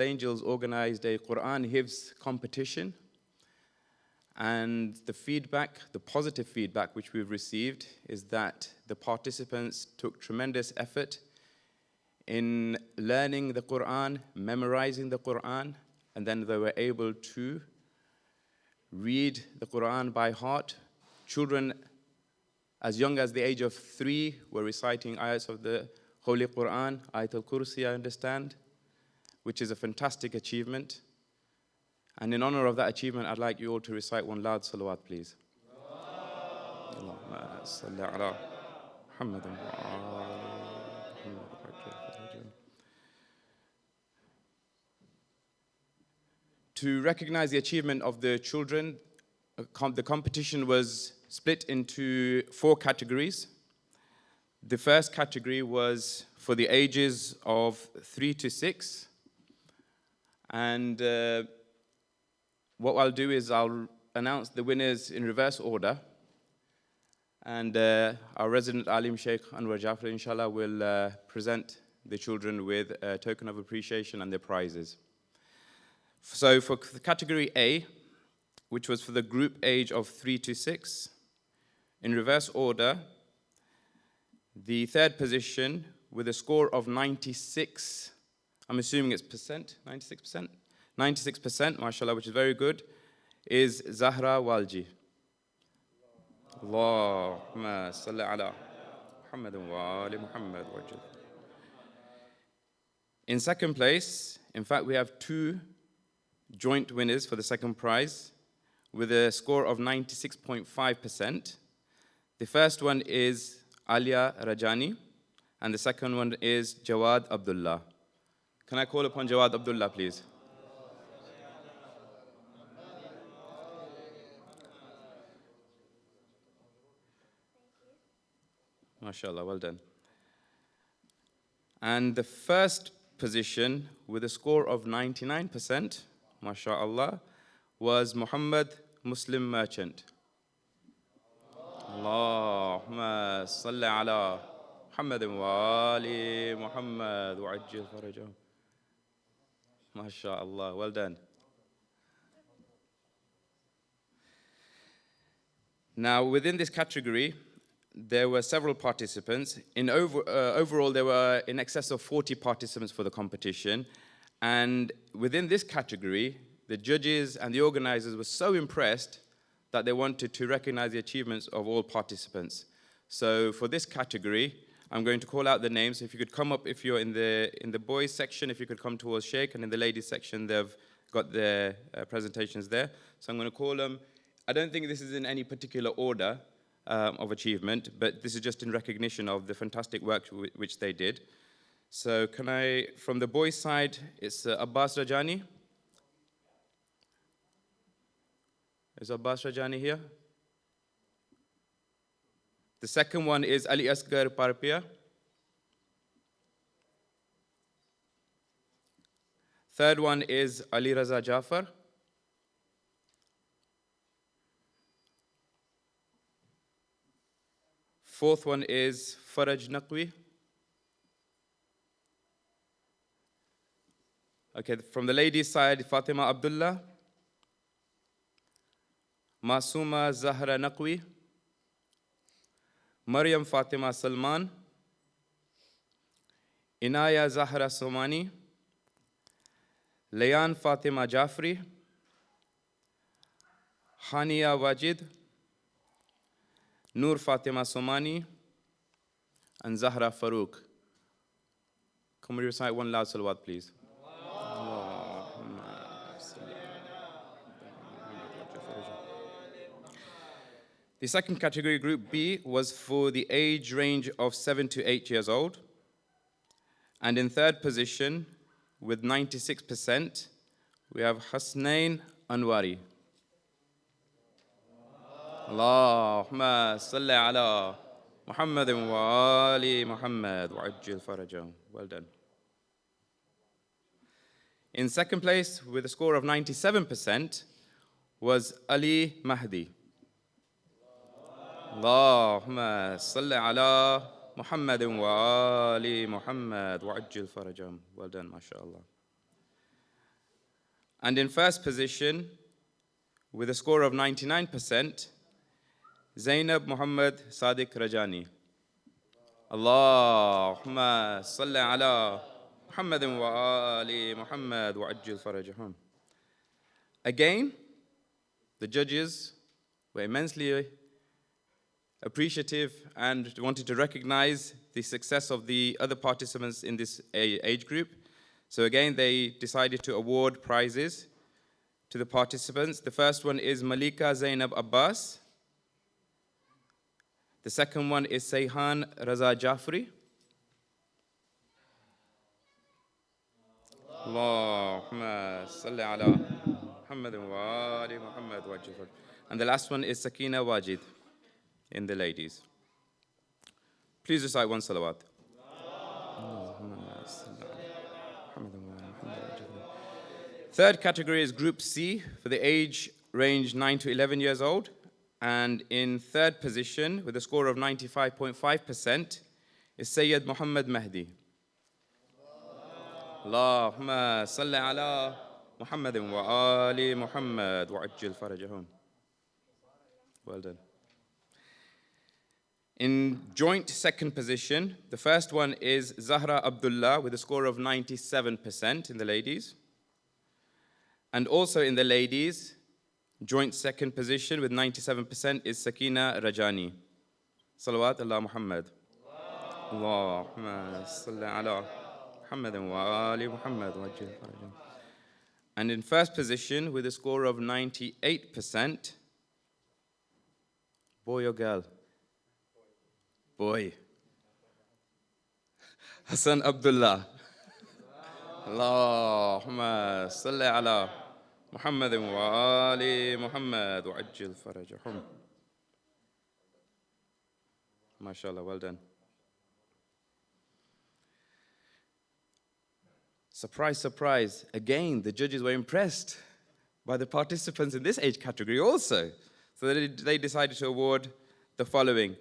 Angels organized a Quran Hifz competition, and the positive feedback which we've received is that the participants took tremendous effort in learning the Quran, memorizing the Quran, and then they were able to read the Quran by heart. Children as young as the age of 3 were reciting ayats of the Holy Quran, Ayat al-Kursi, I understand, which is a fantastic achievement. And in honor of that achievement, I'd like you all to recite one loud salawat, please. Allahumma salli ala Muhammadin wa ali Muhammad. To recognize the achievement of the children, the competition was split into 4 categories. The first category was for the ages of 3 to 6. And what I'll do is I'll announce the winners in reverse order. And our resident Alim Sheikh Anwar Jafar, inshallah, will present the children with a token of appreciation and their prizes. So for category A, which was for the group age of 3 to 6, in reverse order, the third position with a score of 96, I'm assuming it's percent, 96%? 96%, mashallah, which is very good, is Zahra Walji. Allahumma salli ala Muhammadin wa ali Muhammad wajil. In second place, in fact, we have 2 joint winners for the second prize with a score of 96.5%. The first one is Alia Rajani, and the second one is Jawad Abdullah. Can I call upon Jawad Abdullah, please? MashaAllah, well done. And the first position with a score of 99%, MashaAllah, was Muhammad Muslim Merchant. Allahumma salli ala Muhammadin wa ali Muhammad wa ajil farajahum. MashaAllah, well done. Now, within this category, there were several participants. Overall, there were in excess of 40 participants for the competition. And within this category, the judges and the organizers were so impressed that they wanted to recognize the achievements of all participants. So for this category, I'm going to call out the names. If you could come up, if you're in the boys section, if you could come towards Sheikh, and in the ladies section, they've got their presentations there. So I'm going to call them. I don't think this is in any particular order of achievement, but this is just in recognition of the fantastic work which they did. So can I, from the boys' side, it's Abbas Rajani. Is Abbas Rajani here? The second one is Ali Asghar Parpia. Third one is Ali Raza Jafar. Fourth one is Faraj Naqvi. Okay, from the ladies' side, Fatima Abdullah. Masuma Zahra Naqvi. Maryam Fatima Salman. Inaya Zahra Somani. Layan Fatima Jafri. Hania Wajid. Noor Fatima Somani. And Zahra Farouk. Can we recite one loud salawat, please? The second category, Group B, was for the age range of 7 to 8 years old. And in third position, with 96%, we have Hasnain Anwari. Allahumma salli ala Muhammadin wa ali Muhammad wa ajil farajahum. Well done. In second place, with a score of 97%, was Ali Mahdi. Allahumma salli ala Muhammadin wa ali Muhammad wa ajil farajahum. Well done, mashallah. And in first position, with a score of 99%, Zainab Muhammad Sadiq Rajani. Allahumma salli ala Muhammadin wa ali Muhammad wa ajil farajahum. Again, the judges were immensely appreciative and wanted to recognize the success of the other participants in this age group. So again, they decided to award prizes to the participants. The first one is Malika Zainab Abbas. The second one is Sayhan Raza Jafri. Allahumma salli ala Muhammadin wa ali Muhammad wa ajil. And the last one is Sakina Wajid in the ladies. Please recite one salawat. Third category is Group C for the age range 9 to 11 years old. And in third position, with a score of 95.5%, is Sayyid Muhammad Mahdi. Allahumma salli ala Muhammadin wa ali Muhammad wa ajil farajahum. Well done. In joint second position, the first one is Zahra Abdullah with a score of 97% in the ladies. And also in the ladies, joint second position with 97% is Sakina Rajani. Salawat Allah Muhammad. Allahumma salli ala Muhammadin wa ali Muhammad wa ajil farajahum. And in first position with a score of 98%, boy or girl? Boy. Hassan Abdullah. Allahumma salli ala Muhammadin wa ali Muhammad wa ajil farajahum. MashaAllah, well done. Surprise, surprise. Again, the judges were impressed by the participants in this age category also. So they decided to award the following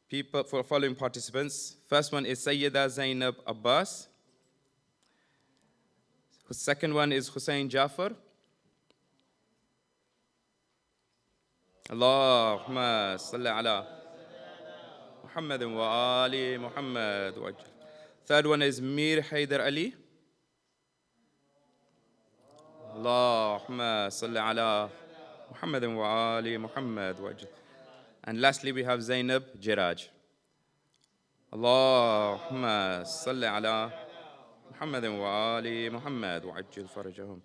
people for following participants. First one is Sayyida Zainab Abbas. The second one is Hussein Jafar. Allahumma salli ala Muhammadin wa ali Muhammad wa ajil. Third one is Mir Haider Ali. Allahumma salli ala Muhammadin wa ali Muhammad wa ajil. And lastly, we have Zainab Jiraj. Allahumma salli ala Muhammadin wa ali Muhammad wa ajil farajahum.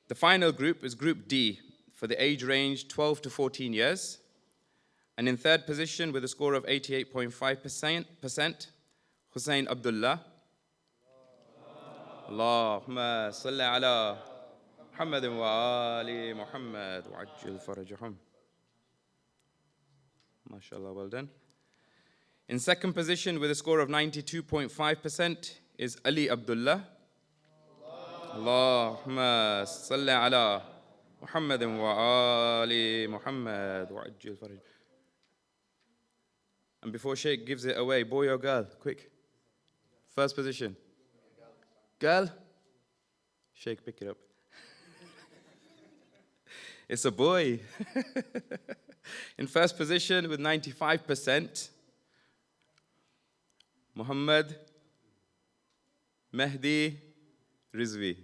The final group is Group D for the age range 12 to 14 years. And in third position with a score of 88.5%, Hussein Abdullah. Allahumma salli ala Muhammadin wa ali Muhammad wa ajil farajahum. MashaAllah, well done. In second position with a score of 92.5% is Ali Abdullah. Allahumma salli ala Muhammadin wa ali Muhammad wa ajil faraj. And before Sheikh gives it away, boy or girl, quick. First position. Girl? Sheikh, pick it up. It's a boy. In first position with 95%, Muhammad Mahdi Rizvi.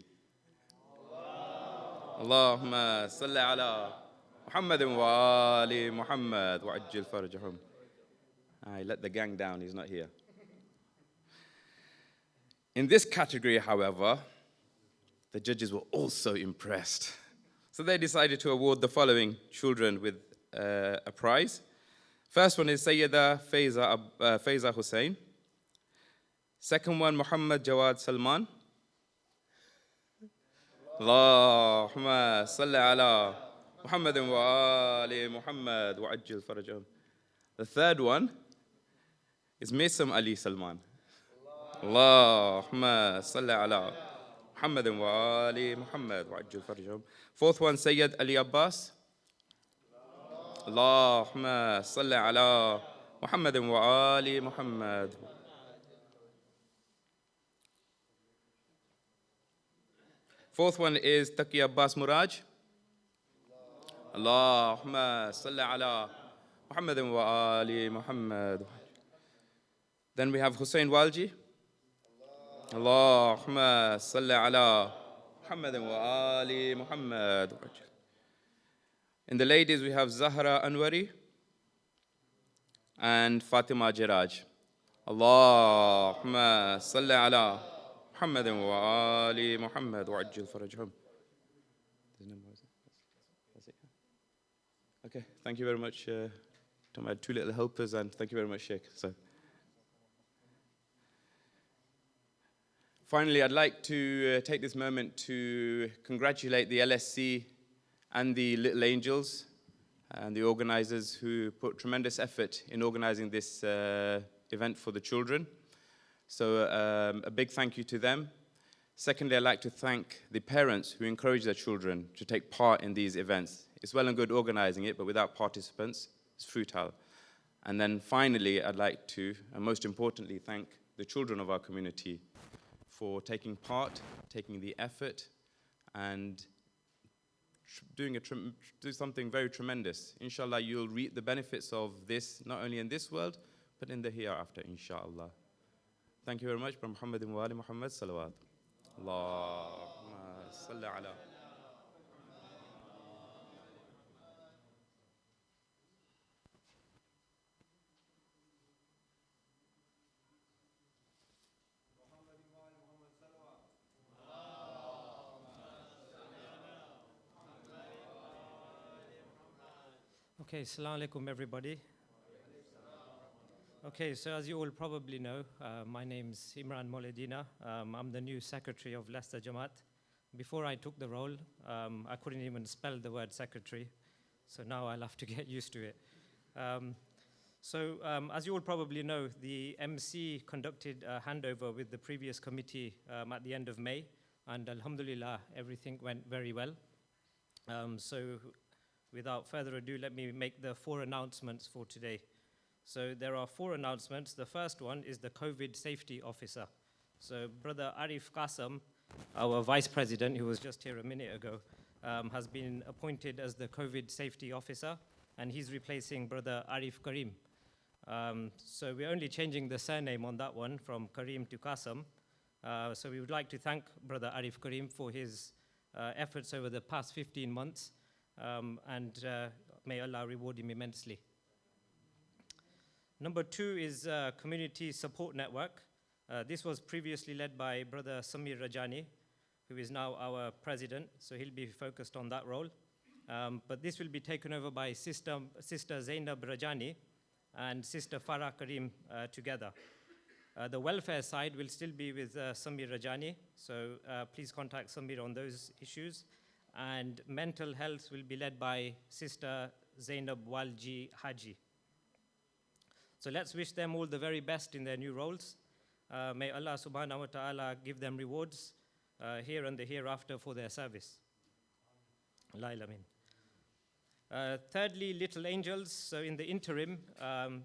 Allahumma salli ala Muhammadin wa ali Muhammad wa ajil farajahum. I let the gang down, he's not here. In this category, however, the judges were also impressed. So they decided to award the following children with a prize. First one is Sayyida Faiza Hussain. Second one, Muhammad Jawad Salman. Allahumma salli ala Muhammadin wa ali Muhammad wa ajil farajahum. The third one is Mesam Ali Salman. Allahumma salli ala Muhammadin wa ali Muhammad wa ajil farajahum. Fourth one, Sayyid Ali Abbas. Allahumma salli ala Muhammadin wa ali Fourth one is Taqi Abbas Muraj. Allahumma salli ala Muhammad wa ali Muhammad. Then we have Hussein Walji. Allahumma salli ala Muhammad wa ali Muhammad. In the ladies, we have Zahra Anwari and Fatima Jiraj. Allahumma salli ala Muhammad wa ali Muhammad wa ajil farajhum. Okay, thank you very much to my two little helpers, and thank you very much, Sheikh. So, finally, I'd like to take this moment to congratulate the LSC and the Little Angels and the organizers who put tremendous effort in organizing this event for the children. So a big thank you to them. Secondly, I'd like to thank the parents who encourage their children to take part in these events. It's well and good organizing it, but without participants, it's futile. And then finally, I'd like to, and most importantly, thank the children of our community for taking part, taking the effort, and do something very tremendous. Inshallah, you'll reap the benefits of this, not only in this world, but in the hereafter, inshallah. Thank you very much. Muhammad wa ali Muhammad salawat. Allahumma salli ala. Okay, assalamu alaikum everybody. Okay, so as you all probably know, my name's Imran Moledina. I'm the new secretary of Leicester Jamaat. Before I took the role, I couldn't even spell the word secretary, so now I'll have to get used to it. As you all probably know, the MC conducted a handover with the previous committee at the end of May, and alhamdulillah, everything went very well. Without further ado, let me make the 4 announcements for today. So there are 4 announcements. The first one is the COVID safety officer. So Brother Arif Qasim, our vice president, who was just here a minute ago, has been appointed as the COVID safety officer, and he's replacing Brother Arif Karim. So we're only changing the surname on that one from Karim to Qasim. So we would like to thank Brother Arif Karim for his efforts over the past 15 months. May Allah reward him immensely. Number 2 is Community Support Network. This was previously led by Brother Samir Rajani, who is now our president, so he'll be focused on that role. But this will be taken over by Sister Zainab Rajani and Sister Farah Karim together. The welfare side will still be with Samir Rajani, so please contact Samir on those issues. And mental health will be led by Sister Zainab Walji Haji. So let's wish them all the very best in their new roles. May Allah subhanahu wa ta'ala give them rewards here and the hereafter for their service. Thirdly, Little Angels. So in the interim,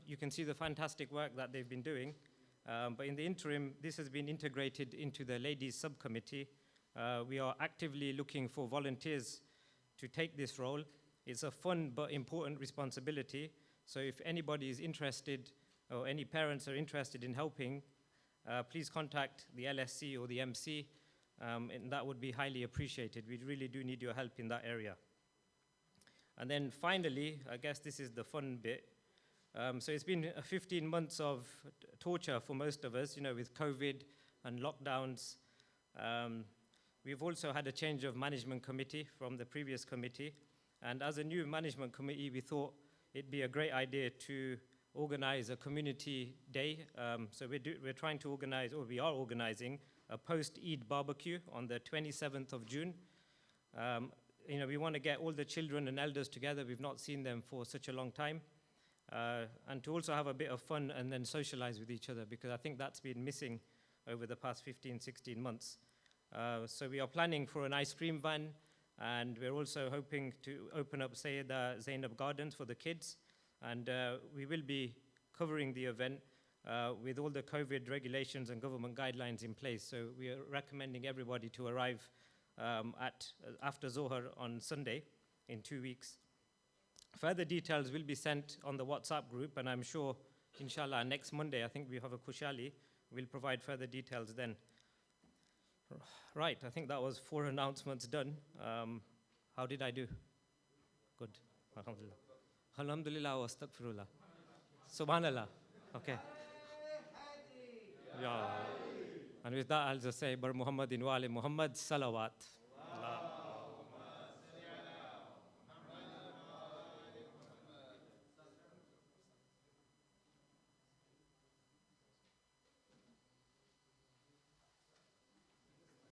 you can see the fantastic work that they've been doing. But in the interim, this has been integrated into the ladies subcommittee. We are actively looking for volunteers to take this role. It's a fun but important responsibility. So if anybody is interested, or any parents are interested in helping, please contact the LSC or the MC, and that would be highly appreciated. We really do need your help in that area. And then finally, I guess this is the fun bit. So it's been 15 months of torture for most of us, with COVID and lockdowns. We've also had a change of management committee from the previous committee. And as a new management committee, we thought it'd be a great idea to organize a community day. So we're trying to organize, or we are organizing, a post-Eid barbecue on the 27th of June. We want to get all the children and elders together. We've not seen them for such a long time. And to also have a bit of fun and then socialize with each other, because I think that's been missing over the past 15, 16 months. So we are planning for an ice cream van, and we're also hoping to open up Sayyida Zainab Gardens for the kids. And we will be covering the event with all the COVID regulations and government guidelines in place. So we are recommending everybody to arrive after Zohar on Sunday in 2 weeks. Further details will be sent on the WhatsApp group, and I'm sure, inshallah, next Monday, I think we have a Kushali, we'll provide further details then. Right, I think that was 4 announcements done. How did I do? Good, alhamdulillah. Alhamdulillah wa astaghfirullah. Subhanallah, okay. Yeah. And with that, I'll just say, Bar Muhammadin wa ali Muhammad, salawat.